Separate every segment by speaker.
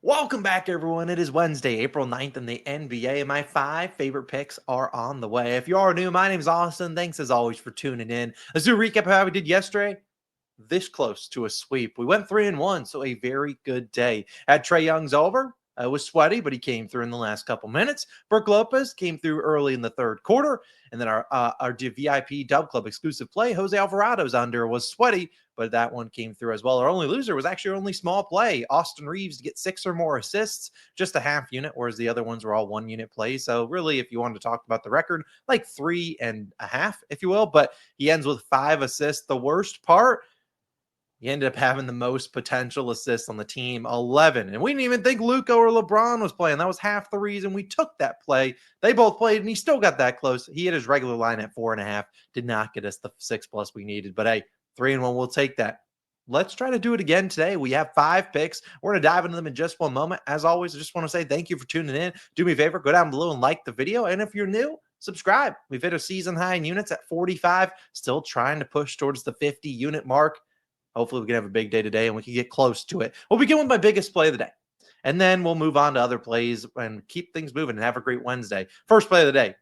Speaker 1: Welcome back, everyone. It is Wednesday, April 9th in the NBA, and my 5 favorite picks are on the way. If you are new, my name is Austin. Thanks, as always, for tuning in. Let's do a recap of how we did yesterday. This close to a sweep. We went 3-1, so a very good day. Had Trae Young's over. It was sweaty, but he came through in the last couple minutes. Brook Lopez came through early in the third quarter. And then our VIP Dub Club exclusive play, Jose Alvarado's under, was sweaty, but that one came through as well. Our only loser was actually our only small play. Austin Reeves to get 6 or more assists, just a half unit, whereas the other ones were all 1 unit plays. So really, if you wanted to talk about the record, like 3.5, if you will, but he ends with 5 assists. The worst part, he ended up having the most potential assists on the team, 11. And we didn't even think Luka or LeBron was playing. That was half the reason we took that play. They both played, and he still got that close. He had his regular line at 4.5. Did not get us the 6+ we needed. But hey, 3-1, we'll take that. Let's try to do it again today. We have 5 picks. We're going to dive into them in just one moment. As always, I just want to say thank you for tuning in. Do me a favor, go down below and like the video. And if you're new, subscribe. We've hit a season high in units at 45. Still trying to push towards the 50 unit mark. Hopefully we can have a big day today and we can get close to it. We'll begin with my biggest play of the day. And then we'll move on to other plays and keep things moving and have a great Wednesday. First play of the day,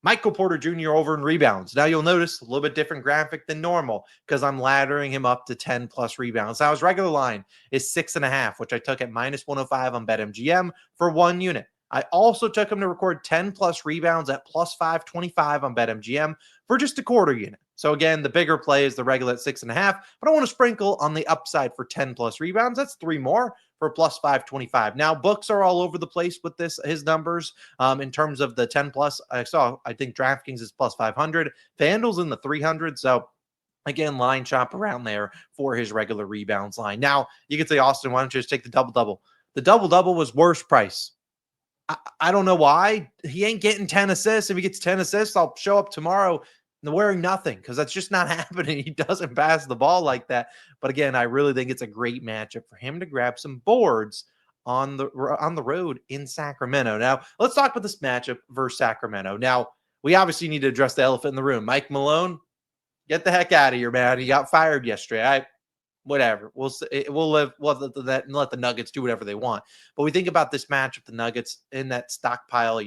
Speaker 1: Michael Porter Jr. over in rebounds. Now you'll notice a little bit different graphic than normal because I'm laddering him up to 10 plus rebounds. Now his regular line is 6.5, which I took at minus 105 on BetMGM for 1 unit. I also took him to record 10 plus rebounds at plus 525 on BetMGM for just a quarter unit. So again, the bigger play is the regular at 6.5, but I want to sprinkle on the upside for 10 plus rebounds. That's 3 more for plus 525. Now, books are all over the place with his numbers in terms of the 10 plus. I think DraftKings is plus 500, FanDuel's in the 300. So again, line chop around there for his regular rebounds line. Now, you could say, Austin, why don't you just take the double-double? The double-double was worst price. I don't know why. He ain't getting 10 assists. If he gets 10 assists, I'll show up tomorrow wearing nothing because that's just not happening. He doesn't pass the ball like that. But again, I really think it's a great matchup for him to grab some boards on the road in Sacramento. Now, let's talk about this matchup versus Sacramento. Now, we obviously need to address the elephant in the room. Mike Malone, get the heck out of here, man. He got fired yesterday. Whatever. We'll let the Nuggets do whatever they want. But we think about this matchup, the Nuggets in that stockpile,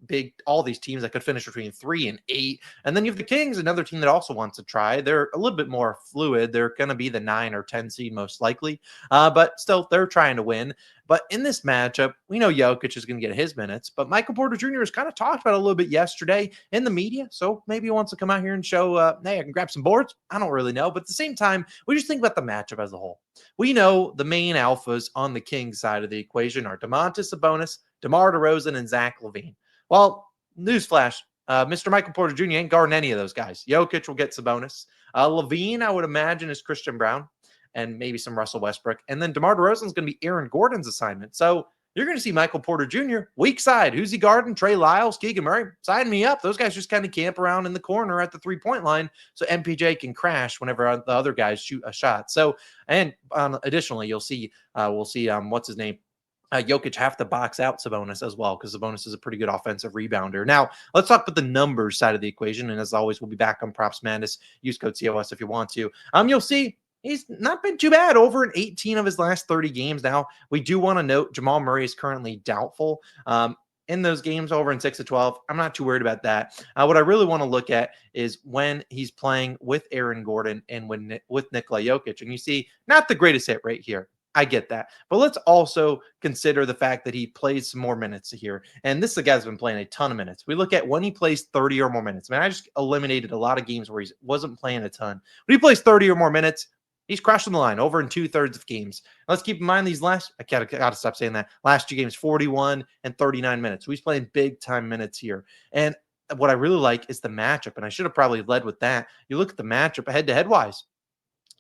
Speaker 1: big, all these teams that could finish between 3 and 8. And then you have the Kings, another team that also wants to try. They're a little bit more fluid. They're going to be the 9 or 10 seed most likely. But still, they're trying to win. But in this matchup, we know Jokic is going to get his minutes, but Michael Porter Jr. has kind of talked about it a little bit yesterday in the media. So maybe he wants to come out here and show, hey, I can grab some boards. I don't really know. But at the same time, we just think about the matchup as a whole. We know the main alphas on the Kings side of the equation are Domantas Sabonis, DeMar DeRozan, and Zach LaVine. Well, newsflash, Mr. Michael Porter Jr. ain't guarding any of those guys. Jokic will get Sabonis. LaVine, I would imagine, is Christian Brown and maybe some Russell Westbrook. And then DeMar DeRozan is going to be Aaron Gordon's assignment. So you're going to see Michael Porter Jr. weak side. Who's he guarding? Trey Lyles, Keegan Murray. Sign me up. Those guys just kind of camp around in the corner at the 3-point line so MPJ can crash whenever the other guys shoot a shot. So, and additionally, we'll see what's his name? Jokic have to box out Sabonis as well because Sabonis is a pretty good offensive rebounder. Now, let's talk about the numbers side of the equation. And as always, we'll be back on PropsMadness. Use code COS if you want to. You'll see he's not been too bad over in 18 of his last 30 games. Now, we do want to note Jamal Murray is currently doubtful. In those games over in 6 of 12, I'm not too worried about that. What I really want to look at is when he's playing with Aaron Gordon and with Nikola Jokic. And you see, not the greatest hit rate here. I get that. But let's also consider the fact that he plays some more minutes here. And this is a guy that's been playing a ton of minutes. We look at when he plays 30 or more minutes. I just eliminated a lot of games where he wasn't playing a ton. When he plays 30 or more minutes, he's crushing the line over in 2/3 of games. Let's keep in mind these I gotta stop saying that. Last 2 games, 41 and 39 minutes. So he's playing big time minutes here. And what I really like is the matchup. And I should have probably led with that. You look at the matchup head to head wise.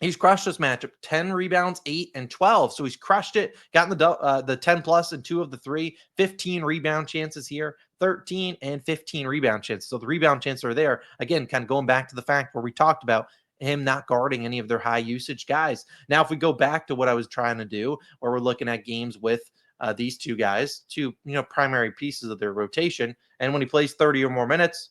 Speaker 1: He's crushed this matchup, 10 rebounds, 8 and 12. So he's crushed it, gotten the 10 plus in 2 of the 3, 15 rebound chances here, 13 and 15 rebound chances. So the rebound chances are there. Again, kind of going back to the fact where we talked about him not guarding any of their high usage guys. Now, if we go back to what I was trying to do, where we're looking at games with these 2 guys, 2 primary pieces of their rotation, and when he plays 30 or more minutes,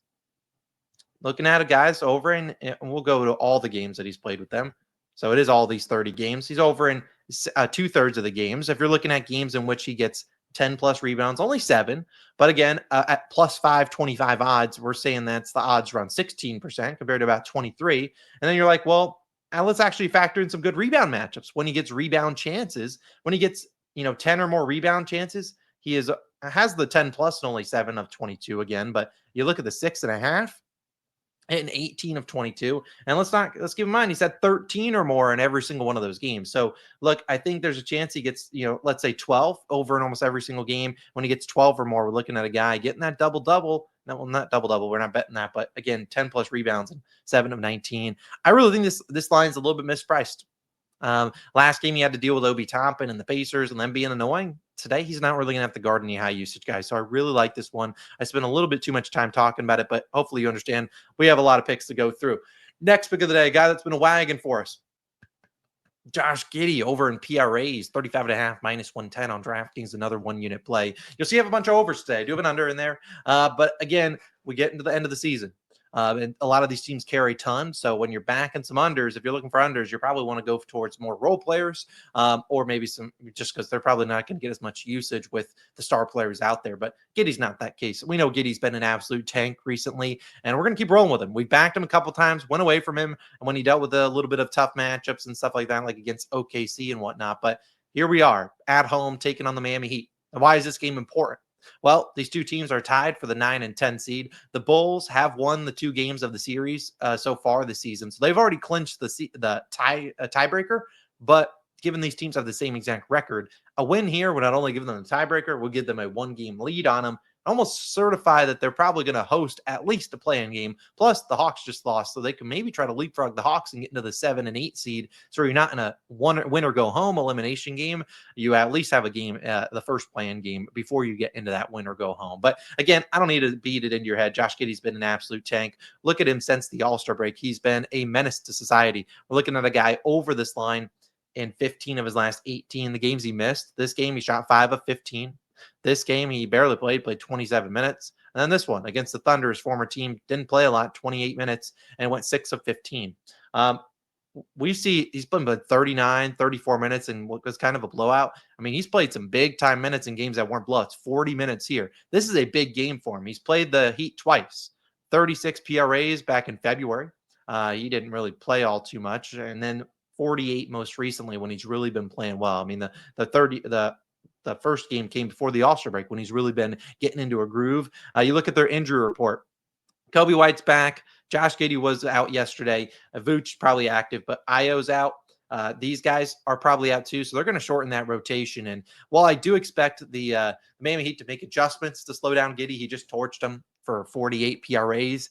Speaker 1: looking at it, guys, over in, and we'll go to all the games that he's played with them. So it is all these 30 games. He's over in 2/3 of the games. If you're looking at games in which he gets 10 plus rebounds, only 7. But again, at plus 525 odds, we're saying that's the odds around 16% compared to about 23. And then you're like, well, now let's actually factor in some good rebound matchups. When he gets rebound chances, when he gets 10 or more rebound chances, he has the 10 plus and only 7 of 22 again. But you look at the 6.5 and 18 of 22. And let's keep in mind, he's had 13 or more in every single one of those games. So look, I think there's a chance he gets, let's say 12 over in almost every single game. When he gets 12 or more, we're looking at a guy getting that double-double. No, well, not double-double. We're not betting that, but again, 10 plus rebounds and 7 of 19. I really think this line's a little bit mispriced. Last game he had to deal with Obi Toppin and the Pacers and them being annoying. Today he's not really gonna have to guard any high usage guys. So I really like this one. I spent a little bit too much time talking about it, but hopefully you understand. We have a lot of picks to go through. Next pick of the day, a guy that's been a wagon for us. Josh Giddey over in PRAs, 35.5 minus 110 on DraftKings, another 1-unit play. You'll see I have a bunch of overs today. I do have an under in there. But again, we get into the end of the season. And a lot of these teams carry a ton. So when you're backing some unders, if you're looking for unders, you probably want to go towards more role players or maybe some just because they're probably not going to get as much usage with the star players out there. But Giddey's not that case. We know Giddey's been an absolute tank recently, and we're going to keep rolling with him. We backed him a couple times, went away from him, and when he dealt with a little bit of tough matchups and stuff like that, like against OKC and whatnot. But here we are at home taking on the Miami Heat. And why is this game important? Well, these two teams are tied for the 9 and 10 seed. The Bulls have won the 2 games of the series so far this season. So they've already clinched the tiebreaker. But given these teams have the same exact record, a win here would not only give them the tiebreaker, will give them a 1-game lead on them, almost certify that they're probably going to host at least a play-in game. Plus, the Hawks just lost, so they can maybe try to leapfrog the Hawks and get into the 7 and 8 seed. So you're not in a win or go home elimination game. You at least have a game, the first play-in game, before you get into that win or go home. But again, I don't need to beat it into your head. Josh Giddey's been an absolute tank. Look at him since the All-Star break. He's been a menace to society. We're looking at a guy over this line in 15 of his last 18. The games he missed, this game he shot 5 of 15. This game, he barely played 27 minutes. And then this one against the Thunder, his former team, didn't play a lot, 28 minutes, and went 6 of 15. We see he's played 39, 34 minutes in what was kind of a blowout. I mean, he's played some big time minutes in games that weren't blowouts, 40 minutes here. This is a big game for him. He's played the Heat twice, 36 PRAs back in February. He didn't really play all too much. And then 48 most recently when he's really been playing well. I mean, the first game came before the All-Star break when he's really been getting into a groove. You look at their injury report. Kobe White's back. Josh Giddey was out yesterday. Vooch probably active, but Io's out. These guys are probably out too, so they're going to shorten that rotation. And while I do expect the Miami Heat to make adjustments to slow down Giddey, he just torched them for 48 PRAs.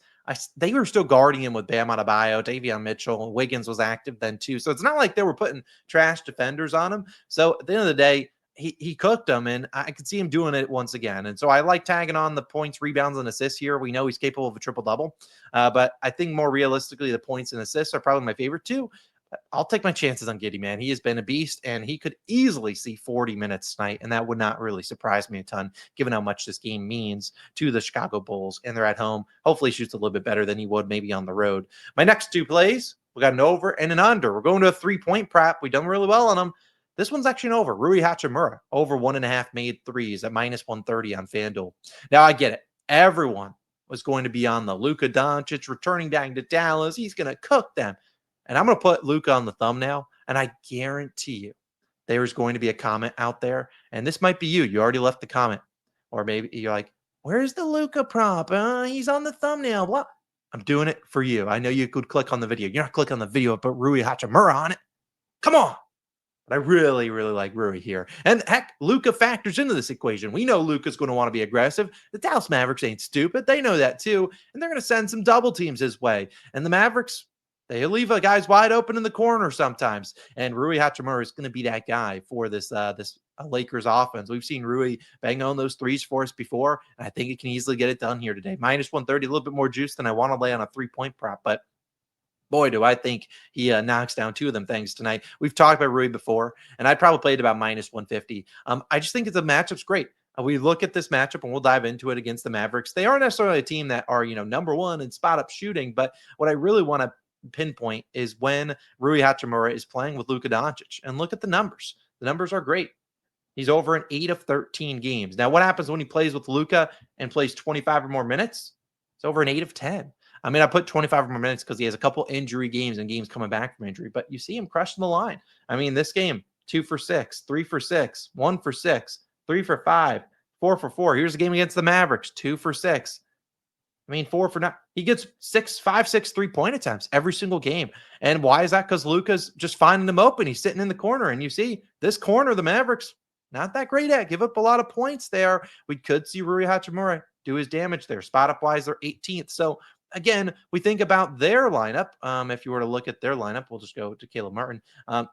Speaker 1: They were still guarding him with Bam Adebayo, Davion Mitchell, Wiggins was active then too. So it's not like they were putting trash defenders on him. So at the end of the day, he cooked them, and I could see him doing it once again. And so I like tagging on the points, rebounds, and assists here. We know he's capable of a triple-double. But I think more realistically, the points and assists are probably my favorite too. I'll take my chances on Giddey, man. He has been a beast, and he could easily see 40 minutes tonight, and that would not really surprise me a ton, given how much this game means to the Chicago Bulls, and they're at home. Hopefully he shoots a little bit better than he would maybe on the road. My next 2 plays, we got an over and an under. We're going to a 3-point prop. We've done really well on them. This one's actually an over. Rui Hachimura, over 1.5 made threes at minus 130 on FanDuel. Now, I get it. Everyone was going to be on the Luka Doncic returning back to Dallas. He's going to cook them. And I'm going to put Luka on the thumbnail, and I guarantee you there's going to be a comment out there, and this might be you. You already left the comment. Or maybe you're like, where's the Luka prop? He's on the thumbnail. What? I'm doing it for you. I know you could click on the video. You're not clicking on the video, but Rui Hachimura on it. Come on. But I really, really like Rui here. And heck, Luka factors into this equation. We know Luka's going to want to be aggressive. The Dallas Mavericks ain't stupid. They know that too. And they're going to send some double teams his way. And the Mavericks, they leave guys wide open in the corner sometimes. And Rui Hachimura is going to be that guy for this Lakers offense. We've seen Rui bang on those threes for us before. And I think he can easily get it done here today. Minus 130, a little bit more juice than I want to lay on a 3-point prop. But boy, do I think he knocks down 2 of them things tonight. We've talked about Rui before, and I probably played about minus 150. I just think the matchup's great. We look at this matchup, and we'll dive into it against the Mavericks. They aren't necessarily a team that are, number 1 in spot-up shooting, but what I really want to pinpoint is when Rui Hachimura is playing with Luka Doncic. And look at the numbers. The numbers are great. He's over in 8 of 13 games. Now, what happens when he plays with Luka and plays 25 or more minutes? It's over an 8 of 10. I mean, I put 25 or more minutes because he has a couple injury games and games coming back from injury, but you see him crushing the line. I mean, this game, 2 for 6, 3 for 6, 1 for 6, 3 for 5, 4 for 4. Here's a game against the Mavericks, 2 for 6. I mean, 4 for 9. He gets 5, 6 3-point attempts every single game. And why is that? Because Luka's just finding him open. He's sitting in the corner. And you see this corner, the Mavericks, not that great at. Give up a lot of points there. We could see Rui Hachimura do his damage there. Spot up wise, they're 18th. So again, we think about their lineup. If you were to look at their lineup, we'll just go to Caleb Martin.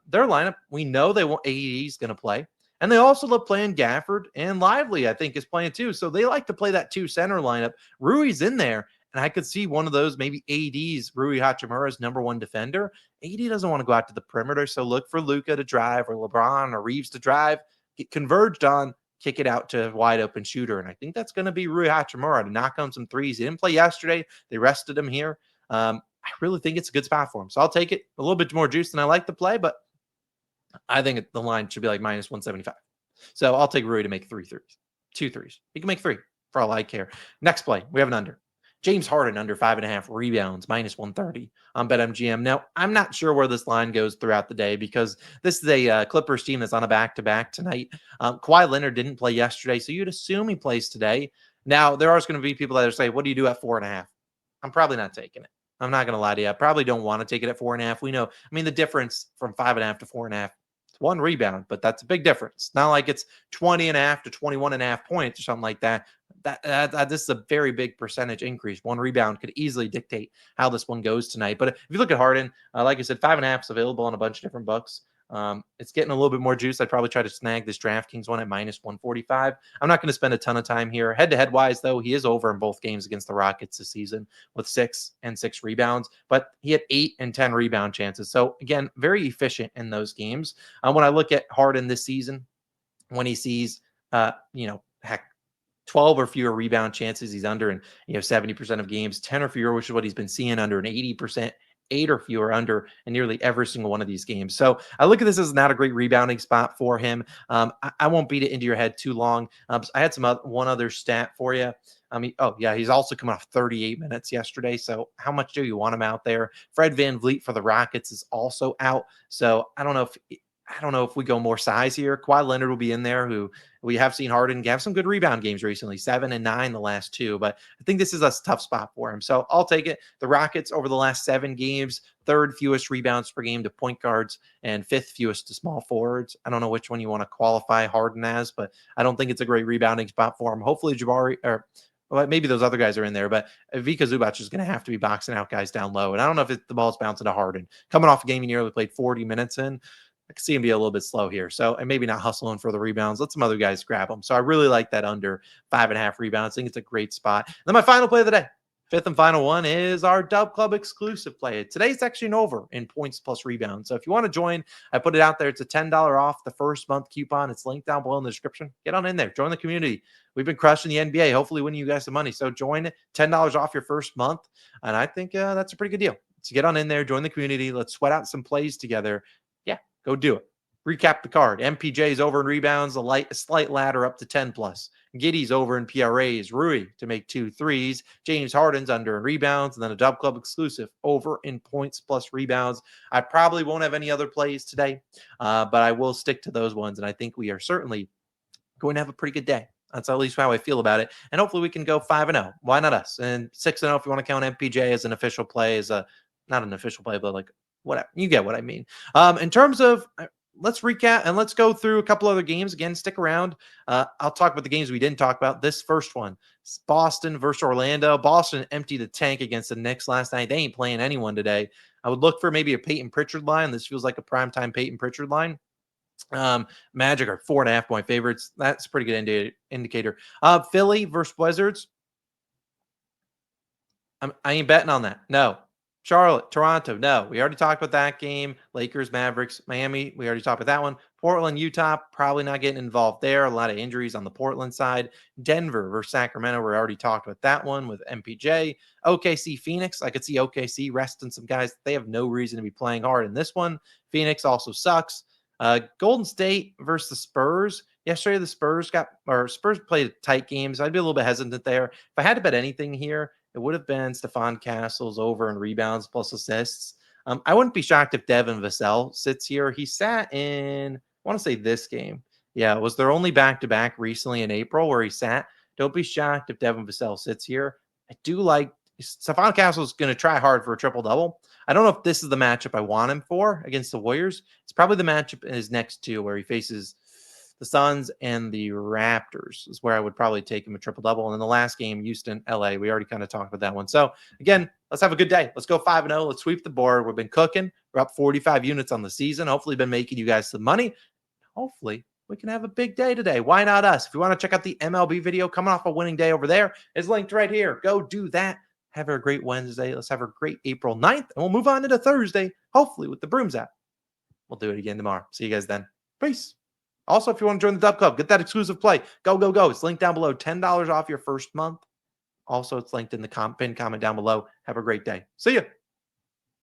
Speaker 1: Their lineup, we know they want AD is going to play. And they also love playing Gafford, and Lively, I think, is playing too. So they like to play that 2 center lineup. Rui's in there, and I could see one of those, maybe AD's Rui Hachimura's number 1 defender. AD doesn't want to go out to the perimeter, so look for Luka to drive or LeBron or Reeves to drive, get converged on, kick it out to a wide open shooter. And I think that's going to be Rui Hachimura to knock on some threes. He didn't play yesterday. They rested him here. I really think it's a good spot for him. So I'll take it. A little bit more juice than I like to play, but I think the line should be like minus 175. So I'll take Rui to make 3 threes, 2 threes. He can make 3 for all I care. Next play, we have an under. James Harden under 5.5 rebounds, minus 130 on BetMGM. Now, I'm not sure where this line goes throughout the day because this is a Clippers team that's on a back-to-back tonight. Kawhi Leonard didn't play yesterday, so you'd assume he plays today. Now, there are going to be people that are saying, what do you do at 4.5? I'm probably not taking it. I'm not going to lie to you. I probably don't want to take it at 4.5. We know, I mean, the difference from 5.5 to 4.5, it's 1 rebound, but that's a big difference. Not like it's 20.5 to 21.5 points or something like that. This is a very big percentage increase. 1 rebound could easily dictate how this one goes tonight. But if you look at Harden, like I said, 5.5 is available on a bunch of different books. It's getting a little bit more juice. I'd probably try to snag this DraftKings one at minus 145. I'm not going to spend a ton of time here. Head-to-head wise, though, he is over in both games against the Rockets this season with 6 and 6 rebounds, but he had 8 and 10 rebound chances. So again, very efficient in those games. When I look at Harden this season, when he sees, heck, 12 or fewer rebound chances, he's under in 70% of games, 10 or fewer, which is what he's been seeing, under an 80%. 8 or fewer under in nearly every single one of these games. So I look at this as not a great rebounding spot for him. I won't beat it into your head too long. I had one other stat for you. I mean, he's also coming off 38 minutes yesterday. So how much do you want him out there? Fred VanVleet for the Rockets is also out. So I don't know if we go more size here. Kawhi Leonard will be in there, who we have seen Harden have some good rebound games recently, 7 and 9 the last 2. But I think this is a tough spot for him. So I'll take it. The Rockets over the last 7 games, 3rd fewest rebounds per game to point guards and 5th fewest to small forwards. I don't know which one you want to qualify Harden as, but I don't think it's a great rebounding spot for him. Hopefully Jabari or maybe those other guys are in there, but Vika Zubac is going to have to be boxing out guys down low. And I don't know if the ball's bouncing to Harden. Coming off a game he nearly played 40 minutes in, I can see him be a little bit slow here. So, and maybe not hustling for the rebounds. Let some other guys grab them. So I really like that under 5.5 rebounds. I think it's a great spot. And then my final play of the day, 5th and final one, is our Dub Club exclusive play. Today's actually an over in points plus rebounds. So if you want to join, I put it out there. It's a $10 off the first month coupon. It's linked down below in the description. Get on in there. Join the community. We've been crushing the NBA, hopefully winning you guys some money. So join, $10 off your first month. And I think that's a pretty good deal. So get on in there, join the community. Let's sweat out some plays together. Yeah, go do it. Recap the card. MPJ's over in rebounds, a slight ladder up to 10 plus. Giddey's over in PRAs. Rui to make 2 threes. James Harden's under in rebounds, and then a Dub Club exclusive over in points plus rebounds. I probably won't have any other plays today, but I will stick to those ones, and I think we are certainly going to have a pretty good day. That's at least how I feel about it. And hopefully we can go 5-0. Why not us? And 6-0 if you want to count MPJ as an official play, not an official play, but like whatever. You get what I mean. In terms of, let's recap and let's go through a couple other games. Again, stick around. I'll talk about the games we didn't talk about. This first one, Boston versus Orlando. Boston emptied the tank against the Knicks last night. They ain't playing anyone today. I would look for maybe a Peyton Pritchard line. This feels like a primetime Peyton Pritchard line. Magic are 4.5 point favorites. That's a pretty good indicator. Philly versus Wizards. I ain't betting on that. No. Charlotte, Toronto. No, we already talked about that game. Lakers, Mavericks, Miami. We already talked about that one. Portland, Utah. Probably not getting involved there. A lot of injuries on the Portland side. Denver versus Sacramento. We already talked about that one with MPJ. OKC, Phoenix. I could see OKC resting some guys. They have no reason to be playing hard in this one. Phoenix also sucks. Golden State versus the Spurs. Yesterday, the Spurs played tight games. I'd be a little bit hesitant there. If I had to bet anything here, it would have been Stephon Castle's over in rebounds plus assists. I wouldn't be shocked if Devin Vassell sits here. He sat in, I want to say this game. Yeah, it was their only back-to-back recently in April where he sat. Don't be shocked if Devin Vassell sits here. I do like Stephon Castle's going to try hard for a triple-double. I don't know if this is the matchup I want him for against the Warriors. It's probably the matchup in his next two where he faces the Suns and the Raptors is where I would probably take him a triple-double. And then the last game, Houston, LA, we already kind of talked about that one. So again, let's have a good day. Let's go 5-0. Let's sweep the board. We've been cooking. We're up 45 units on the season. Hopefully been making you guys some money. Hopefully we can have a big day today. Why not us? If you want to check out the MLB video coming off a winning day over there, it's linked right here. Go do that. Have a great Wednesday. Let's have a great April 9th. And we'll move on into Thursday, hopefully with the Brooms app. We'll do it again tomorrow. See you guys then. Peace. Also, if you want to join the Dub Club, get that exclusive play. Go, go, go. It's linked down below. $10 off your first month. Also, it's linked in the pinned comment down below. Have a great day. See you.